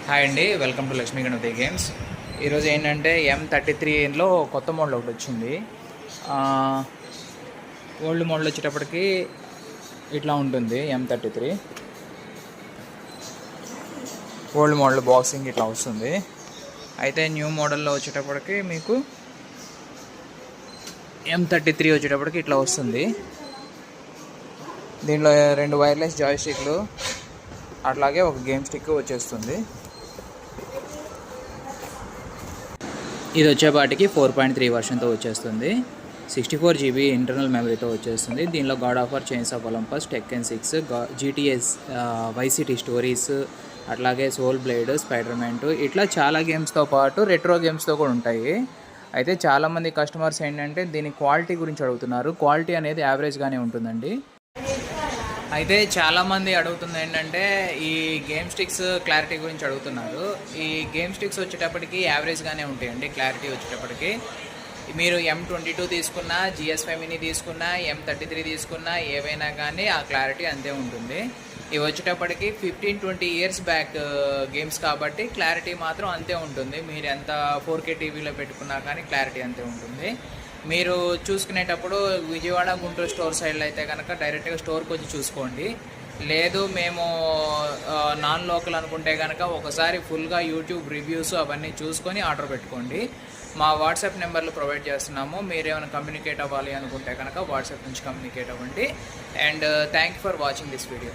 Hi అండి, welcome to Lakshmi Ganapathi games. ఈరోజు ఏంటంటే M33లో కొత్త మోడల్ ఒకటి వచ్చింది. ఓల్డ్ మోడల్ వచ్చేటప్పటికి ఇట్లా ఉంటుంది. M33 ఓల్డ్ మోడల్ బాక్సింగ్ ఇట్లా వస్తుంది. అయితే న్యూ మోడల్లో వచ్చేటప్పటికి మీకు M33 వచ్చేటప్పటికి ఇట్లా వస్తుంది. దీనిలో 2 వైర్లెస్ జాయ్స్టిక్లు అట్లాగే ఒక గేమ్ స్టిక్ వచ్చేస్తుంది. ఇది వచ్చేపాటికి 4.3 వర్షన్తో వచ్చేస్తుంది. 64 GB ఇంటర్నల్ మెమరీతో వచ్చేస్తుంది. దీనిలో God of war, chains of Olympus, Tekken 6, GTS, Vice City stories, అట్లాగే సోల్ బ్లేడ్, స్పైడర్ మ్యాన్ 2 ఇట్లా చాలా గేమ్స్తో పాటు రెట్రో గేమ్స్తో కూడా ఉంటాయి. అయితే చాలామంది కస్టమర్స్ ఏంటంటే దీని క్వాలిటీ గురించి అడుగుతున్నారు. క్వాలిటీ అనేది యావరేజ్గానే ఉంటుందండి. అయితే చాలామంది అడుగుతుంది ఏంటంటే ఈ గేమ్ స్టిక్స్ క్లారిటీ గురించి అడుగుతున్నారు. ఈ గేమ్ స్టిక్స్ వచ్చేటప్పటికి యావరేజ్గానే ఉంటాయండి. క్లారిటీ వచ్చేటప్పటికి మీరు M22 తీసుకున్నా, GS5 మినీ తీసుకున్నా, M33 తీసుకున్నా ఏవైనా కానీ ఆ క్లారిటీ అంతే ఉంటుంది. ఇవి వచ్చేటప్పటికి 15-20 ఇయర్స్ బ్యాక్ గేమ్స్ కాబట్టి క్లారిటీ మాత్రం అంతే ఉంటుంది. మీరు ఎంత 4K టీవీలో పెట్టుకున్నా కానీ క్లారిటీ అంతే ఉంటుంది. మీరు చూసుకునేటప్పుడు విజయవాడ, గుంటూరు స్టోర్ సైడ్లో అయితే కనుక డైరెక్ట్గా స్టోర్కి వచ్చి చూసుకోండి. లేదు మేము నాన్ లోకల్ అనుకుంటే కనుక ఒకసారి ఫుల్గా యూట్యూబ్ రివ్యూస్ అవన్నీ చూసుకొని ఆర్డర్ పెట్టుకోండి. మా వాట్సాప్ నెంబర్లు ప్రొవైడ్ చేస్తున్నాము. మీరు ఏమైనా కమ్యూనికేట్ అవ్వాలి అనుకుంటే కనుక వాట్సాప్ నుంచి కమ్యూనికేట్ అవ్వండి. And thank you for watching this video.